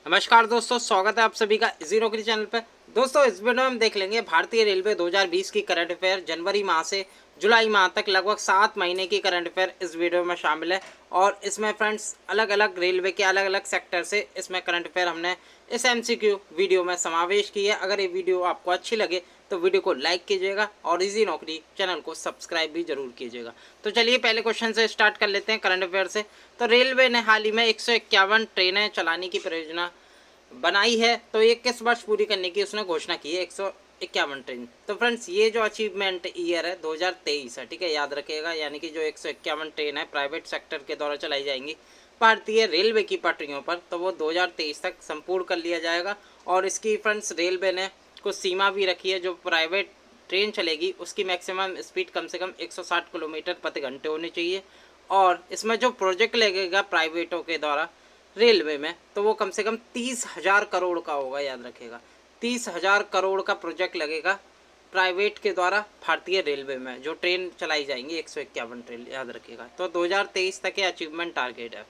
नमस्कार दोस्तों, स्वागत है आप सभी का इजी नौकरी चैनल पर। दोस्तों, इस वीडियो में हम देख लेंगे भारतीय रेलवे 2020 की करंट अफेयर जनवरी माह से जुलाई माह तक लगभग 7 महीने की करंट अफेयर इस वीडियो में शामिल है। और इसमें फ्रेंड्स अलग अलग रेलवे के अलग अलग सेक्टर से इसमें करंट अफेयर हमने इस एमसीक्यू वीडियो में समावेश की है। अगर ये वीडियो आपको अच्छी लगे तो वीडियो को लाइक कीजिएगा और इजी नौकरी चैनल को सब्सक्राइब भी जरूर कीजिएगा। तो चलिए पहले क्वेश्चन से स्टार्ट कर लेते हैं करंट अफेयर से। तो रेलवे ने हाल ही में 151 ट्रेनें चलाने की परियोजना बनाई है। तो ये किस वर्ष पूरी करने की उसने घोषणा की है? 151 ट्रेन। तो फ्रेंड्स ये जो अचीवमेंट ईयर है 2023 है, ठीक है, याद रखिएगा। यानी कि जो 151 ट्रेन है प्राइवेट सेक्टर के द्वारा चलाई जाएंगी भारतीय रेलवे की पटरियों पर, तो वो 2023 तक संपूर्ण कर लिया जाएगा। और इसकी फ्रेंड्स रेलवे ने कुछ सीमा भी रखी है। जो प्राइवेट ट्रेन चलेगी उसकी मैक्सिमम स्पीड कम से कम 160 किलोमीटर प्रति घंटे होनी चाहिए। और इसमें जो प्रोजेक्ट लगेगा प्राइवेटों के द्वारा रेलवे में, तो वो कम से कम 30,000 करोड़ का होगा, याद रखेगा। 30,000 करोड़ का प्रोजेक्ट लगेगा प्राइवेट के द्वारा भारतीय रेलवे में जो ट्रेन चलाई जाएंगी 151 ट्रेन, याद रखिएगा। तो 2023 तक ये अचीवमेंट टारगेट है।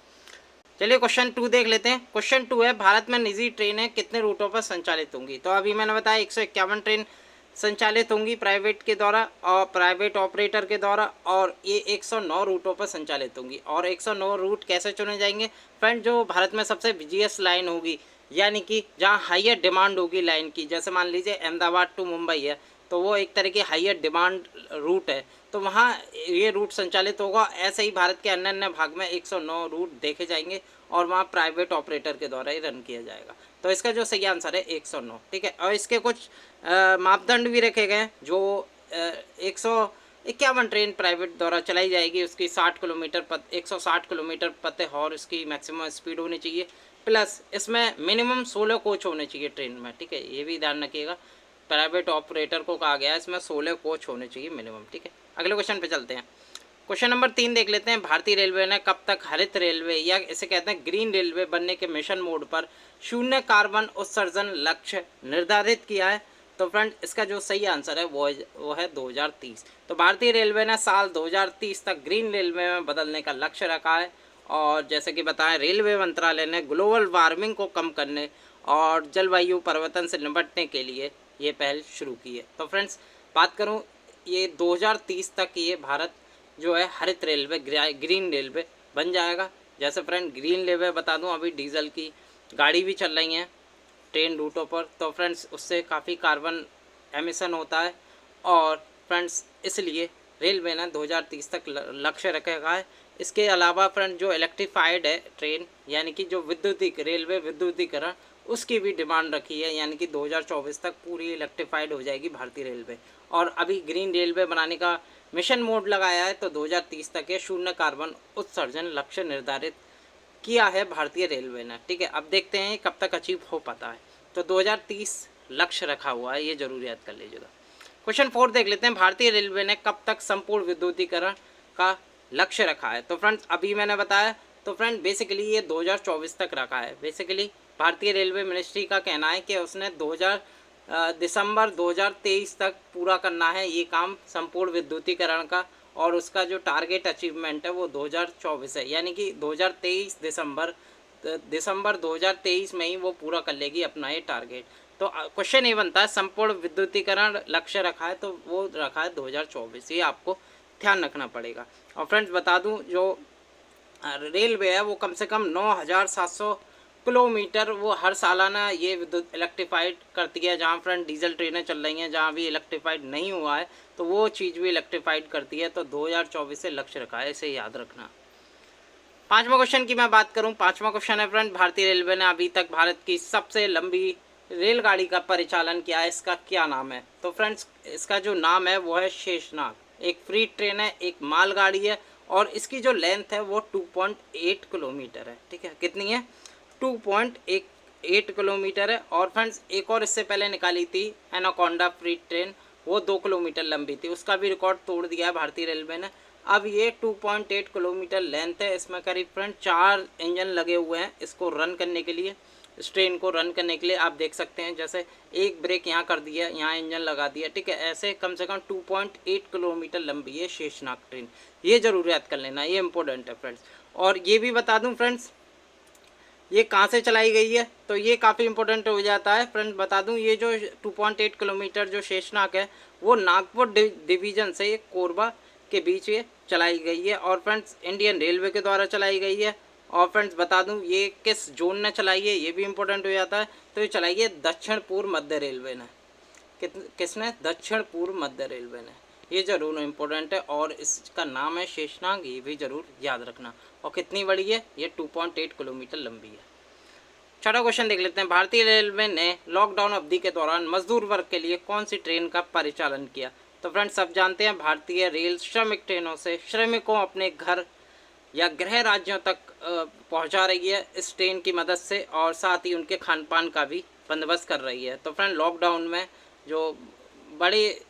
चलिए क्वेश्चन 2 देख लेते हैं। क्वेश्चन 2 है, भारत में निजी ट्रेनें कितने रूटों पर संचालित होंगी? तो अभी मैंने बताया 151 ट्रेन संचालित होंगी प्राइवेट के द्वारा और प्राइवेट ऑपरेटर के द्वारा, और ये 109 रूटों पर संचालित होंगी। और 109 रूट कैसे चुने जाएंगे? फ्रेंड, जो भारत में सबसे बिजीएस्ट लाइन होगी, यानी कि जहाँ हाईएस्ट डिमांड होगी लाइन की, जैसे मान लीजिए अहमदाबाद टू मुंबई है, तो वो एक तरह की हाईएस्ट डिमांड रूट है, तो वहाँ ये रूट संचालित होगा। ऐसे ही भारत के अन्य अन्य भाग में 109 रूट देखे जाएंगे और वहाँ प्राइवेट ऑपरेटर के द्वारा ही रन किया जाएगा। तो इसका जो सही आंसर है 109, ठीक है। और इसके कुछ मापदंड भी रखे गए हैं। जो 151 ट्रेन प्राइवेट द्वारा चलाई जाएगी उसकी 160 किलोमीटर प्रति हॉर इसकी मैक्सिमम स्पीड होनी चाहिए, प्लस इसमें मिनिमम 16 कोच होने चाहिए ट्रेन में, ठीक है, ये भी ध्यान रखिएगा। प्राइवेट ऑपरेटर को कहा गया है, इसमें 16 कोच होने चाहिए मिनिमम, ठीक है। अगले क्वेश्चन पे चलते हैं। क्वेश्चन नंबर 3 देख लेते हैं। भारतीय रेलवे ने कब तक हरित रेलवे या इसे कहते हैं ग्रीन रेलवे बनने के मिशन मोड पर शून्य कार्बन उत्सर्जन लक्ष्य निर्धारित किया है? तो फ्रेंड, इसका जो सही आंसर है वो है 2030। तो भारतीय रेलवे ने साल 2030 तक ग्रीन रेलवे में बदलने का लक्ष्य रखा है। और जैसे कि बताएं, रेलवे मंत्रालय ने ग्लोबल वार्मिंग को कम करने और जलवायु परिवर्तन से निपटने के लिए ये पहल शुरू की है। तो फ्रेंड्स, बात करूँ, ये 2030 तक ये भारत जो है हरित रेलवे ग्रीन रेलवे बन जाएगा। जैसे फ्रेंड ग्रीन रेलवे बता दूं, अभी डीजल की गाड़ी भी चल रही हैं ट्रेन रूटों पर, तो फ्रेंड्स उससे काफ़ी कार्बन एमिशन होता है। और फ्रेंड्स इसलिए रेलवे ने 2030 तक लक्ष्य रखा है। इसके अलावा फ्रेंड जो इलेक्ट्रीफाइड है ट्रेन, यानी कि जो विद्युतीक रेलवे विद्युतीकरण, उसकी भी डिमांड रखी है। यानी कि 2024 तक पूरी इलेक्ट्रीफाइड हो जाएगी भारतीय रेलवे। और अभी ग्रीन रेलवे बनाने का मिशन मोड लगाया है, तो 2030 तक ये शून्य कार्बन उत्सर्जन लक्ष्य निर्धारित किया है भारतीय रेलवे ने, ठीक है। अब देखते हैं कब तक अचीव हो पाता है। तो 2030 लक्ष्य रखा हुआ है, ये जरूर याद कर लीजिएगा। क्वेश्चन 4 देख लेते हैं। भारतीय रेलवे ने कब तक संपूर्ण विद्युतीकरण का लक्ष्य रखा है? तो फ्रेंड्स अभी मैंने बताया, तो फ्रेंड बेसिकली ये 2024 तक रखा है। बेसिकली भारतीय रेलवे मिनिस्ट्री का कहना है कि उसने दिसंबर 2023 तक पूरा करना है ये काम संपूर्ण विद्युतीकरण का। और उसका जो टारगेट अचीवमेंट है वो 2024 है, यानी कि 2023 दिसंबर 2023 में ही वो पूरा कर लेगी अपना ये टारगेट। तो क्वेश्चन ये बनता है, संपूर्ण विद्युतीकरण लक्ष्य रखा है तो वो रखा है 2024, ये आपको ध्यान रखना पड़ेगा। और फ्रेंड्स बता दूं, जो रेलवे है वो कम से कम 9,700 किलोमीटर वो हर सालाना ये विद्युत इलेक्ट्रीफाइड करती है। जहाँ फ्रेंड डीजल ट्रेनें चल रही हैं, जहाँ भी इलेक्ट्रीफाइड नहीं हुआ है, तो वो चीज़ भी इलेक्ट्रीफाइड करती है। तो 2024 से लक्ष्य रखा है, इसे याद रखना। पांचवा क्वेश्चन की मैं बात करूं, पांचवा क्वेश्चन है फ्रेंड, भारतीय रेलवे ने अभी तक भारत की सबसे लंबी रेलगाड़ी का परिचालन किया है, इसका क्या नाम है? तो फ्रेंड्स इसका जो नाम है वो है शेषनाग। एक फ्री ट्रेन है, एक मालगाड़ी है, और इसकी जो लेंथ है वो 2.8 किलोमीटर है, ठीक है। कितनी है? 2.8 किलोमीटर है। और फ्रेंड्स एक और इससे पहले निकाली थी एनाकोंडा फ्री ट्रेन, वो 2 किलोमीटर लंबी थी, उसका भी रिकॉर्ड तोड़ दिया है भारतीय रेलवे ने। अब ये 2.8 किलोमीटर लेंथ है। इसमें करीब फ्रेंड 4 इंजन लगे हुए हैं इसको रन करने के लिए, इस ट्रेन को रन करने के लिए। आप देख सकते हैं जैसे एक ब्रेक यहाँ कर दिया, यहाँ इंजन लगा दिया, ठीक है। ऐसे कम से कम 2.8 किलोमीटर लंबी है शेषनाग ट्रेन, ये जरूर याद कर लेना, ये इंपॉर्टेंट है फ्रेंड्स। और ये भी बता दूं फ्रेंड्स, ये कहाँ से चलाई गई है, तो ये काफ़ी इंपॉर्टेंट हो जाता है फ्रेंड। बता दूं ये जो 2.8 किलोमीटर जो शेषनाग है वो नागपुर डिवीज़न से कोरबा के बीच ये चलाई गई है और फ्रेंड्स इंडियन रेलवे के द्वारा चलाई गई है। और फ्रेंड्स बता दूं ये किस जोन ने चलाई है, ये भी इंपॉर्टेंट हो जाता है। तो ये चलाई है दक्षिण पूर्व मध्य रेलवे ने। किसने? दक्षिण पूर्व मध्य रेलवे ने। ये जरूर इम्पोर्टेंट है और इसका नाम है शेषनाग, ये भी जरूर याद रखना। और कितनी बड़ी है? ये 2.8 किलोमीटर लंबी है। छठा क्वेश्चन देख लेते हैं। भारतीय रेलवे ने लॉकडाउन अवधि के दौरान मजदूर वर्ग के लिए कौन सी ट्रेन का परिचालन किया? तो फ्रेंड्स सब जानते हैं भारतीय रेल श्रमिक ट्रेनों से श्रमिकों अपने घर या गृह राज्यों तक पहुंचा रही है इस ट्रेन की मदद से, और साथ ही उनके खान पान का भी बंदोबस्त कर रही है। तो फ्रेंड लॉकडाउन में जो बड़े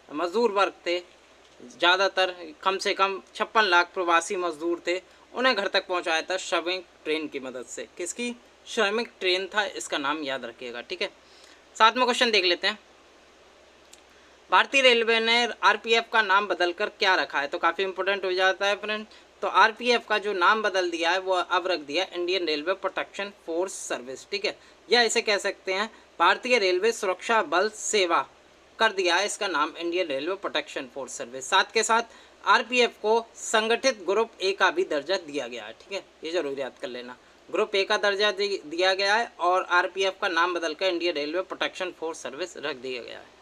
मजदूर वर्ग थे, ज़्यादातर कम से कम 56 लाख प्रवासी मजदूर थे, उन्हें घर तक पहुंचाया था श्रमिक ट्रेन की मदद से। किसकी? श्रमिक ट्रेन था, इसका नाम याद रखिएगा, ठीक है। सातवां क्वेश्चन देख लेते हैं। भारतीय रेलवे ने आरपीएफ का नाम बदलकर क्या रखा है? तो काफ़ी इंपॉर्टेंट हो जाता है फ्रेंड। तो आरपीएफ का जो नाम बदल दिया है वो अब रख दिया Indian railway protection force service, ठीक है। या इसे कह सकते हैं भारतीय रेलवे सुरक्षा बल सेवा कर दिया है इसका नाम Indian railway protection force service. साथ के साथ आरपीएफ को संगठित ग्रुप ए का भी दर्जा दिया गया है, ठीक है, ये जरूर याद कर लेना। ग्रुप ए का दर्जा दिया गया है और आरपीएफ का नाम बदलकर Indian railway protection force service रख दिया गया है।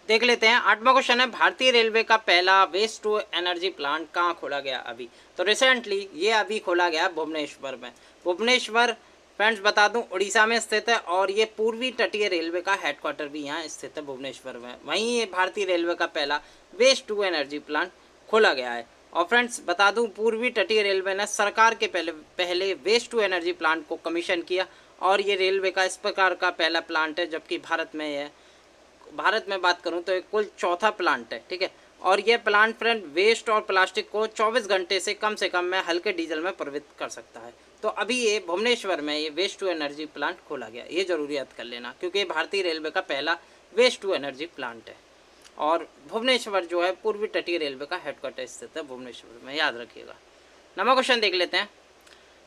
देख लेते हैं। आठवां क्वेश्चन है भारतीय रेलवे का पहला वेस्ट टू एनर्जी प्लांट कहाँ खोला गया अभी? तो रिसेंटली ये अभी खोला गया भुवनेश्वर में। भुवनेश्वर फ्रेंड्स बता दूं उड़ीसा में स्थित है और ये पूर्वी तटीय रेलवे का हेडक्वार्टर भी यहाँ स्थित है भुवनेश्वर में। वहीं ये भारतीय रेलवे का पहला वेस्ट टू एनर्जी प्लांट खोला गया है। और फ्रेंड्स बता दूं पूर्वी तटीय रेलवे ने सरकार के पहले वेस्ट टू एनर्जी प्लांट को कमीशन किया और ये रेलवे का इस प्रकार का पहला प्लांट है, जबकि भारत में बात करूं तो एक कुल चौथा प्लांट है, ठीक है। और यह प्लांट फ्रेंड वेस्ट और प्लास्टिक को 24 घंटे से कम में हल्के डीजल में परिवर्तित कर सकता है। तो अभी ये भुवनेश्वर में ये वेस्ट टू एनर्जी प्लांट खोला गया, ये जरूरी याद कर लेना क्योंकि ये भारतीय रेलवे का पहला वेस्ट टू एनर्जी प्लांट है। और भुवनेश्वर जो है पूर्वी तटीय रेलवे का हेडक्वार्टर स्थित है भुवनेश्वर में, याद रखिएगा। नवा क्वेश्चन देख लेते हैं।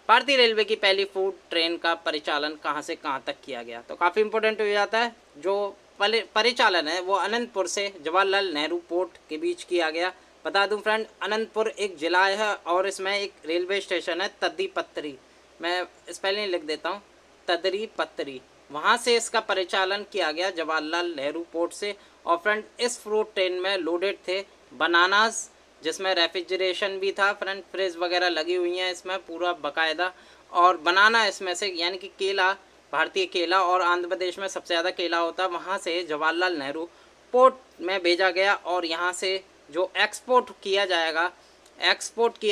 भारतीय रेलवे की पहली फूड ट्रेन का परिचालन कहाँ से कहाँ तक किया गया? तो काफ़ी इंपॉर्टेंट हो जाता है। जो परिचालन है वो अनंतपुर से जवाहरलाल नेहरू पोर्ट के बीच किया गया। बता दूं फ्रेंड अनंतपुर एक ज़िला है और इसमें एक रेलवे स्टेशन है तद्दीपत्तरी, मैं स्पेलिंग लिख देता हूँ, तद्दीपत्तरी। वहाँ से इसका परिचालन किया गया जवाहरलाल नेहरू पोर्ट से। और फ्रेंड इस फ्रूट ट्रेन में लोडेड थे बनानास, जिसमें रेफ्रिजरेशन भी था फ्रेंड, फ्रिज वगैरह लगी हुई हैं इसमें पूरा बाकायदा। और बनाना इसमें से यानी कि केला, भारतीय केला, और आंध्र प्रदेश में सबसे ज़्यादा केला होता है, वहाँ से जवाहरलाल नेहरू पोर्ट में भेजा गया और यहाँ से जो एक्सपोर्ट किया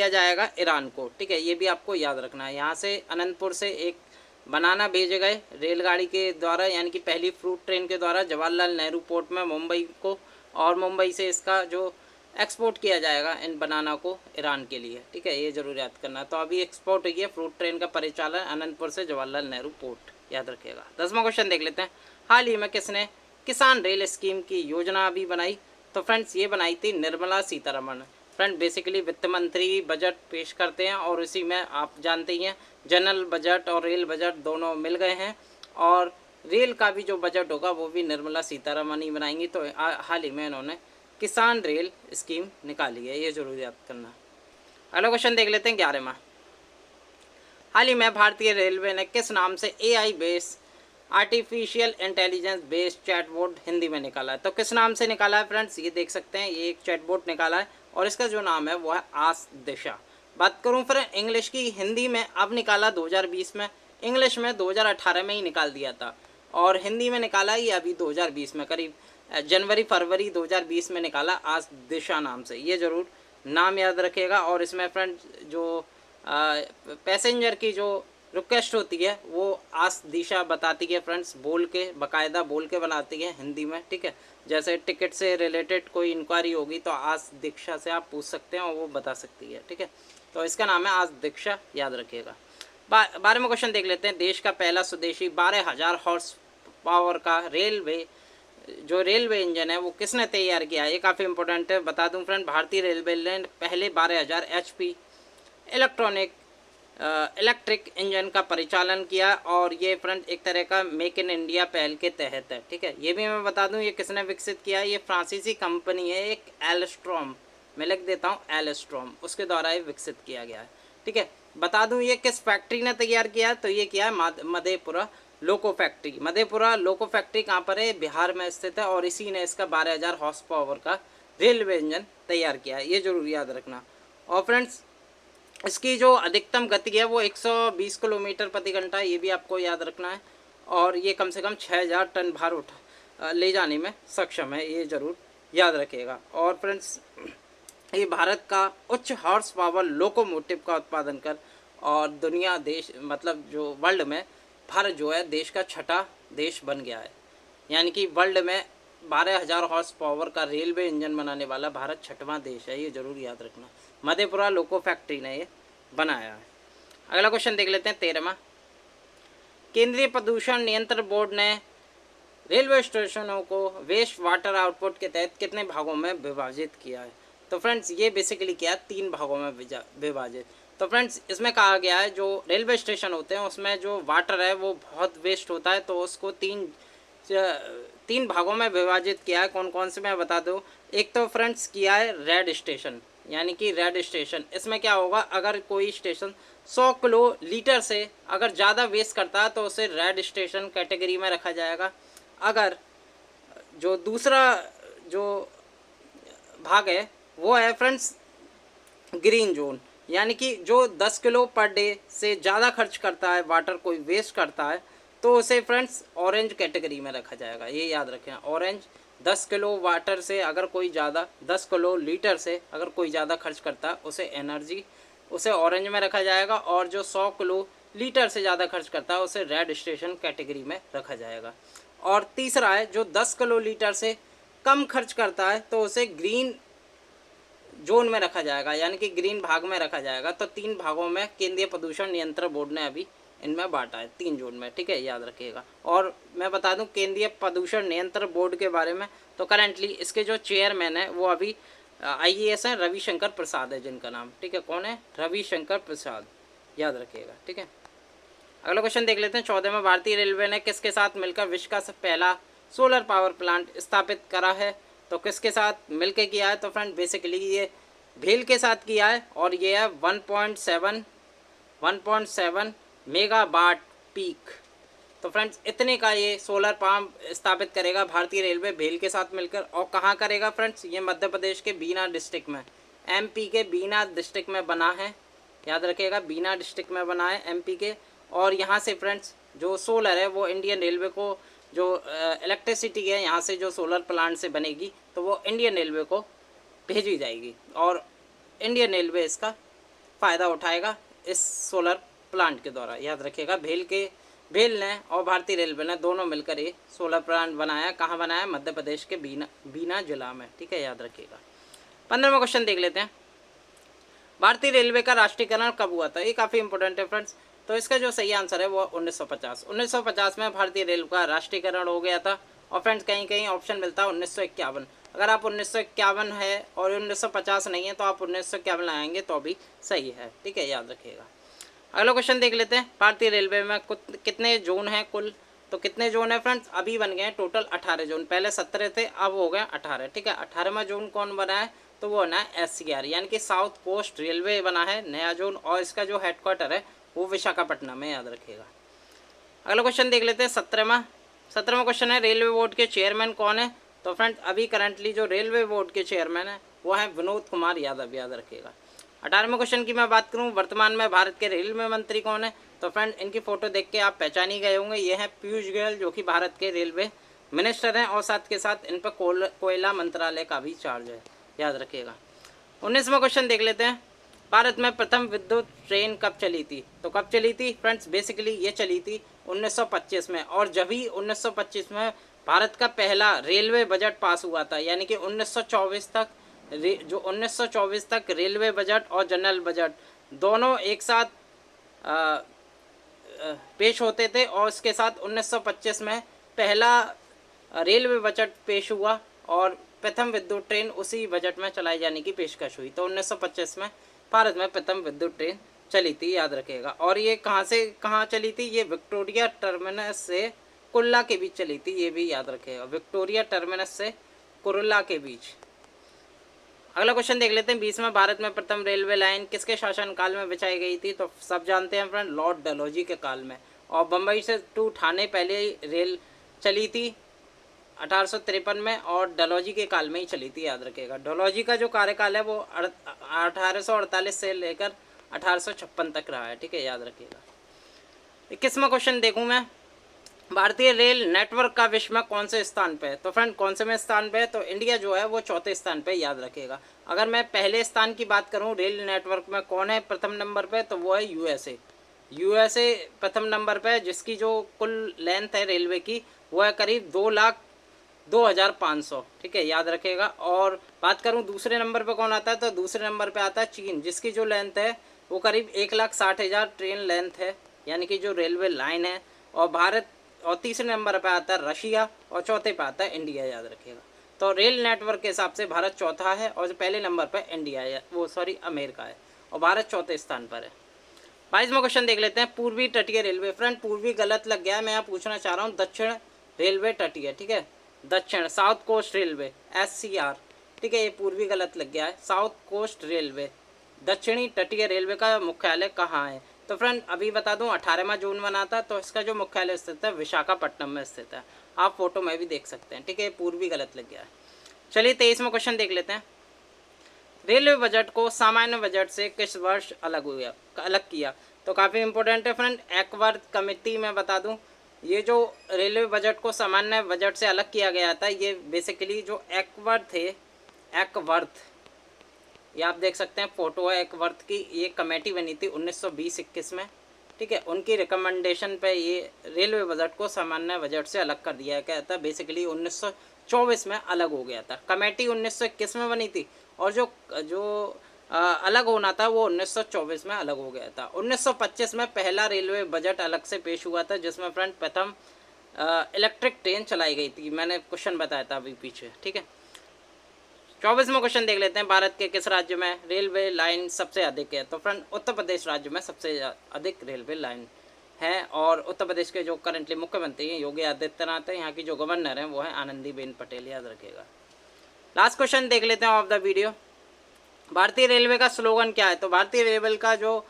जाएगा ईरान को, ठीक है, ये भी आपको याद रखना है। यहाँ से अनंतपुर से एक बनाना भेजे गए रेलगाड़ी के द्वारा, यानी कि पहली फ्रूट ट्रेन के द्वारा जवाहरलाल नेहरू पोर्ट में मुंबई को, और मुंबई से इसका जो एक्सपोर्ट किया जाएगा इन बनाना को ईरान के लिए, ठीक है, ये जरूर याद करना। तो अभी एक्सपोर्ट हुई है फ्रूट ट्रेन का परिचालन अनंतपुर से जवाहरलाल नेहरू पोर्ट, याद रखिएगा। 10वां क्वेश्चन देख लेते हैं। हाल ही में किसने किसान रेल स्कीम की योजना अभी बनाई? तो फ्रेंड्स ये बनाई थी निर्मला सीतारमण। फ्रेंड बेसिकली वित्त मंत्री बजट पेश करते हैं और इसी में आप जानते ही हैं जनरल बजट और रेल बजट दोनों मिल गए हैं, और रेल का भी जो बजट होगा वो भी निर्मला सीतारमण ही बनाएंगी। तो हाल ही में इन्होंने किसान रेल स्कीम निकाली है, ये जरूर याद करना। अगला क्वेश्चन देख लेते हैं 11वां। हाल ही में भारतीय रेलवे ने किस नाम से AI base artificial intelligence based chatbot Hindi में निकाला है? तो किस नाम से निकाला है फ्रेंड्स, ये देख सकते हैं, ये एक चैटबॉट निकाला है और इसका जो नाम है वो है आज दिशा। बात करूं फिर इंग्लिश की, हिंदी में अब निकाला 2020 में, इंग्लिश में 2018 में ही निकाल दिया था, और हिंदी में निकाला ही अभी 2020 में, करीब जनवरी फरवरी 2020 में निकाला आज दिशा नाम से, ये जरूर नाम याद रखिएगा। और इसमें फ्रेंड जो पैसेंजर की जो रिक्वेस्ट होती है वो आज दिशा बताती है फ्रेंड्स, बोल के बाकायदा बोल के बनाती है हिंदी में, ठीक है। जैसे टिकट से रिलेटेड कोई इंक्वायरी होगी तो आज दीक्षा से आप पूछ सकते हैं और वो बता सकती है, ठीक है। तो इसका नाम है आज दीक्षा, याद रखिएगा। 12वां क्वेश्चन देख लेते हैं। देश का पहला स्वदेशी 12,000 हॉर्स पावर का रेलवे इंजन है वो किसने तैयार किया है? ये काफ़ी इंपॉर्टेंट है। बता दूं फ्रेंड भारतीय रेलवे ने पहले 12,000 HP इलेक्ट्रॉनिक इलेक्ट्रिक इंजन का परिचालन किया, और ये फ्रेंड एक तरह का मेक इन इंडिया पहल के तहत है। ठीक है, ये भी मैं बता दूं ये किसने विकसित किया है, ये फ्रांसीसी कंपनी है एक एल्स्ट्रॉम, मैं लिख देता हूँ एल्स्ट्रॉम, उसके द्वारा ये विकसित किया गया है। ठीक है, बता दूं ये किस फैक्ट्री ने तैयार किया है, तो ये किया है मधेपुरा लोको फैक्ट्री। मधेपुरा लोको फैक्ट्री कहाँ पर है, बिहार में स्थित है, और इसी ने इसका 12,000 हॉर्स पावर का रेलवे इंजन तैयार किया है, ये जरूर याद रखना। और फ्रेंड्स इसकी जो अधिकतम गति है वो 120 किलोमीटर प्रति घंटा, ये भी आपको याद रखना है, और ये कम से कम 6,000 टन भार ले जाने में सक्षम है, ये ज़रूर याद रखिएगा। और फ्रेंड्स ये भारत का उच्च हॉर्स पावर लोकोमोटिव का उत्पादन कर और दुनिया देश मतलब जो वर्ल्ड में भारत जो है देश का छठा देश बन गया है, यानी कि वर्ल्ड में 12,000 हॉर्स पावर का रेलवे इंजन बनाने वाला भारत छठवां देश है, ये जरूर याद रखना। मधेपुरा लोको फैक्ट्री ने ये बनाया है। अगला क्वेश्चन देख लेते हैं 13वां। केंद्रीय प्रदूषण नियंत्रण बोर्ड ने रेलवे स्टेशनों को वेस्ट वाटर आउटपुट के तहत कितने भागों में विभाजित किया है, तो फ्रेंड्स ये बेसिकली क्या है, 3 भागों में विभाजित। तो फ्रेंड्स इसमें कहा गया है जो रेलवे स्टेशन होते हैं उसमें जो वाटर है वो बहुत वेस्ट होता है, तो उसको तीन भागों में विभाजित किया है। कौन कौन से मैं बता दूँ। एक तो फ्रेंड्स किया है रेड स्टेशन, यानी कि रेड स्टेशन, इसमें क्या होगा, अगर कोई स्टेशन 100 किलो लीटर से अगर ज़्यादा वेस्ट करता है तो उसे रेड स्टेशन कैटेगरी में रखा जाएगा। अगर जो दूसरा जो भाग है वो है फ्रेंड्स ग्रीन जोन, यानी कि जो 10 किलो पर डे से ज़्यादा खर्च करता है, वाटर कोई वेस्ट करता है, तो उसे फ्रेंड्स ऑरेंज कैटेगरी में रखा जाएगा, ये याद रखें। ऑरेंज 10 किलो वाटर से अगर कोई ज़्यादा 10 किलो लीटर से अगर कोई ज़्यादा खर्च करता है उसे ऑरेंज में रखा जाएगा, और जो 100 किलो लीटर से ज़्यादा खर्च करता है उसे रेड स्टेशन कैटेगरी में रखा जाएगा। और तीसरा है जो 10 किलो लीटर से कम खर्च करता है तो उसे ग्रीन जोन में रखा जाएगा, यानी कि ग्रीन भाग में रखा जाएगा। तो 3 भागों में केंद्रीय प्रदूषण नियंत्रण बोर्ड ने अभी इनमें बांटा है, 3 जोन में। ठीक है, याद रखिएगा। और मैं बता दूं केंद्रीय प्रदूषण नियंत्रण बोर्ड के बारे में, तो करंटली इसके जो चेयरमैन है वो अभी IAS हैं, रविशंकर प्रसाद है जिनका नाम। ठीक है, कौन है, रविशंकर प्रसाद, याद रखिएगा। ठीक है, अगला क्वेश्चन देख लेते हैं 14 में। भारतीय रेलवे ने किसके साथ मिलकर विश्व का पहला सोलर पावर प्लांट स्थापित करा है, तो किसके साथ मिलकर किया है, तो फ्रेंड बेसिकली ये भेल के साथ किया है, और ये है 1.7 मेगावाट पीक। तो फ्रेंड्स इतने का ये सोलर पंप स्थापित करेगा भारतीय रेलवे भेल के साथ मिलकर। और कहाँ करेगा फ्रेंड्स, ये मध्य प्रदेश के बीना डिस्ट्रिक्ट में, MP के बीना डिस्ट्रिक्ट में बना है, याद रखिएगा, बीना डिस्ट्रिक्ट में बना है MP के। और यहाँ से फ्रेंड्स जो सोलर है वो इंडियन रेलवे को, जो इलेक्ट्रिसिटी है यहाँ से जो सोलर प्लांट से बनेगी तो वो इंडियन रेलवे को भेजी जाएगी, और इंडियन रेलवे इसका फ़ायदा उठाएगा इस सोलर प्लांट के द्वारा। याद रखिएगा, भेल ने और भारतीय रेलवे ने दोनों मिलकर ये सोलर प्लांट बनाया। कहाँ बनाया, मध्य प्रदेश के बीना जिला में। ठीक है, याद रखिएगा। 15वां क्वेश्चन देख लेते हैं। भारतीय रेलवे का राष्ट्रीयकरण कब हुआ था, ये काफ़ी इंपॉर्टेंट है फ्रेंड्स। तो इसका जो सही आंसर है वो 1950 में भारतीय रेलवे का राष्ट्रीयकरण हो गया था। और फ्रेंड्स कहीं कहीं ऑप्शन मिलता है 1951, अगर आप 1951 है और 1950 नहीं है तो आप 1951 लगाएंगे तो भी सही है। ठीक है, याद रखिएगा। अगला क्वेश्चन देख लेते हैं। भारतीय रेलवे में कितने जोन हैं कुल, तो कितने जोन है फ्रेंड्स, अभी बन गए हैं टोटल 18 जोन, पहले 17 थे अब हो गए 18। ठीक है, 18वां जोन कौन बना है, तो वो बना है SCR, यानी कि साउथ कोस्ट रेलवे बना है नया जोन, और इसका जो हेडक्वार्टर है वो विशाखापट्टनम में, याद रखिएगा। अगला क्वेश्चन देख लेते हैं 17वां क्वेश्चन है रेलवे बोर्ड के चेयरमैन कौन है, तो फ्रेंड्स अभी करंटली जो रेलवे बोर्ड के चेयरमैन है वो है विनोद कुमार यादव, याद रखिएगा। 18वें क्वेश्चन की मैं बात करूं, वर्तमान में भारत के रेलवे मंत्री कौन है, तो फ्रेंड इनकी फ़ोटो देख के आप पहचान ही गए होंगे, ये हैं पीयूष गोयल जो कि भारत के रेलवे मिनिस्टर हैं, और साथ के साथ इन पर कोयला मंत्रालय का भी चार्ज है, याद रखिएगा। 19वां क्वेश्चन देख लेते हैं। भारत में प्रथम विद्युत ट्रेन कब चली थी, तो कब चली थी फ्रेंड्स, बेसिकली ये चली थी 1925 में, और जब ही 1925 में भारत का पहला रेलवे बजट पास हुआ था, यानी कि 1924 तक जो 1924 तक रेलवे बजट और जनरल बजट दोनों एक साथ पेश होते थे, और इसके साथ 1925 में पहला रेलवे बजट पेश हुआ और प्रथम विद्युत ट्रेन उसी बजट में चलाई जाने की पेशकश हुई। तो 1925 में भारत में प्रथम विद्युत ट्रेन चली थी, याद रखिएगा। और ये कहाँ से कहाँ चली थी, ये विक्टोरिया टर्मिनस से कुर्ला के बीच चली थी, ये भी याद रखिएगा, विक्टोरिया टर्मिनस से कुर्ला के बीच। अगला क्वेश्चन देख लेते हैं 20वां, भारत में प्रथम रेलवे लाइन किसके शासनकाल में बिछाई गई थी? तो सब जानते हैं फ्रेंड, लॉर्ड डलहौजी के काल में। और बम्बई से टू ठाणे पहले ही रेल चली थी 1853 में, और डलहौजी के काल में ही चली थी, याद रखिएगा। डलहौजी का जो कार्यकाल है वो 1848 से लेकर 1856 तक रहा है, ठीक है, याद रखिएगा। 21वां क्वेश्चन देखूँ मैं, भारतीय रेल नेटवर्क का विश्व में कौन से स्थान पे है? तो फ्रेंड कौन से में स्थान पे है? तो इंडिया जो है वो चौथे स्थान पे, याद रखिएगा। अगर मैं पहले स्थान की बात करूं रेल नेटवर्क में, कौन है प्रथम नंबर पे? तो वो है यूएसए। यूएसए प्रथम नंबर पे है, जिसकी जो कुल लेंथ है रेलवे की वो है करीब 2,02,500, ठीक है, याद रखिएगा। और बात करूँ दूसरे नंबर पे कौन आता है? तो दूसरे नंबर पे आता है चीन, जिसकी जो लेंथ है वो करीब 1,60,000 ट्रेन लेंथ है, यानी कि जो रेलवे लाइन है। और भारत, और तीसरे नंबर पे आता है रशिया, और चौथे पे आता है इंडिया, याद रखिएगा। तो रेल नेटवर्क के हिसाब से भारत चौथा है, और जो पहले नंबर पे इंडिया है, वो सॉरी अमेरिका है, और भारत चौथे स्थान पर है। 22वां क्वेश्चन देख लेते हैं, पूर्वी तटीय रेलवे। फ्रेंड पूर्वी गलत लग गया है, मैं यहाँ पूछना चाह रहा हूँ दक्षिण रेलवे तटीय, ठीक है, दक्षिण साउथ कोस्ट रेलवे SCR, ठीक है, ये पूर्वी गलत लग गया है। साउथ कोस्ट रेलवे, दक्षिणी तटीय रेलवे का मुख्यालय कहाँ है? तो फ्रेंड अभी बता दूं 18वां जून बना था, तो इसका जो मुख्यालय स्थित है विशाखापट्टनम में स्थित है, आप फोटो में भी देख सकते हैं, ठीक है, पूर्वी गलत लग गया है। चलिए 23वां क्वेश्चन देख लेते हैं, रेलवे बजट को सामान्य बजट से किस वर्ष अलग किया? तो काफ़ी इंपॉर्टेंट है फ्रेंड, एक्वर्थ कमेटी में बता दूं, ये जो रेलवे बजट को सामान्य बजट से अलग किया गया था, ये बेसिकली जो एक्वर्थ थे, एक्वर्थ, ये आप देख सकते हैं फोटो है एक्वर्थ की, ये कमेटी बनी थी 1920-21 में, ठीक है, उनकी रिकमेंडेशन पे ये रेलवे बजट को सामान्य बजट से अलग कर दिया गया था। बेसिकली 1924 में अलग हो गया था, कमेटी 1921 में बनी थी, और जो जो अलग होना था वो 1924 में अलग हो गया था। 1925 में पहला रेलवे बजट अलग से पेश हुआ था, जिसमें फ्रेंड प्रथम इलेक्ट्रिक ट्रेन चलाई गई थी, मैंने क्वेश्चन बताया था अभी पीछे, ठीक है। 24वां क्वेश्चन देख लेते हैं, भारत के किस राज्य में रेलवे लाइन सबसे अधिक है? तो फ्रेंड उत्तर प्रदेश राज्य में सबसे अधिक रेलवे लाइन है, और उत्तर प्रदेश के जो करंटली मुख्यमंत्री हैं योगी आदित्यनाथ है, यहाँ की जो गवर्नर हैं वो है आनंदीबेन पटेल, याद रखिएगा। लास्ट क्वेश्चन देख लेते हैं ऑफ द वीडियो, भारतीय रेलवे का स्लोगन क्या है? तो भारतीय रेलवे का जो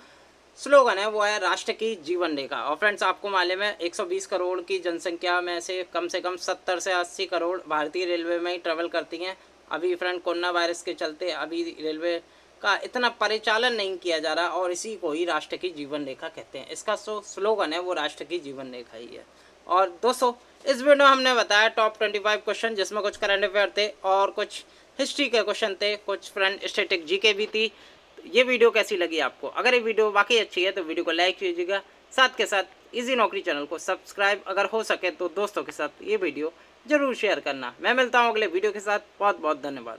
स्लोगन है वो है राष्ट्र की जीवन रेखा। और फ्रेंड्स आपको मालूम है 120 करोड़ की जनसंख्या में से कम 70 से 80 करोड़ भारतीय रेलवे में ही ट्रेवल करती हैं। अभी फ्रेंड कोरोना वायरस के चलते अभी रेलवे का इतना परिचालन नहीं किया जा रहा, और इसी को ही राष्ट्र की जीवन रेखा कहते हैं। इसका स्लोगन है वो राष्ट्र की जीवन रेखा ही है। और दोस्तों इस वीडियो में हमने बताया टॉप 25 क्वेश्चन, जिसमें कुछ करंट अफेयर थे और कुछ हिस्ट्री के क्वेश्चन थे, कुछ फ्रेंड स्टैटिक जीके भी थी। ये वीडियो कैसी लगी आपको? अगर ये वीडियो वाकई अच्छी है तो वीडियो को लाइक कीजिएगा, साथ के साथ इजी नौकरी चैनल को सब्सक्राइब, अगर हो सके तो दोस्तों के साथ ये वीडियो जरूर शेयर करना। मैं मिलता हूँ अगले वीडियो के साथ, बहुत बहुत धन्यवाद।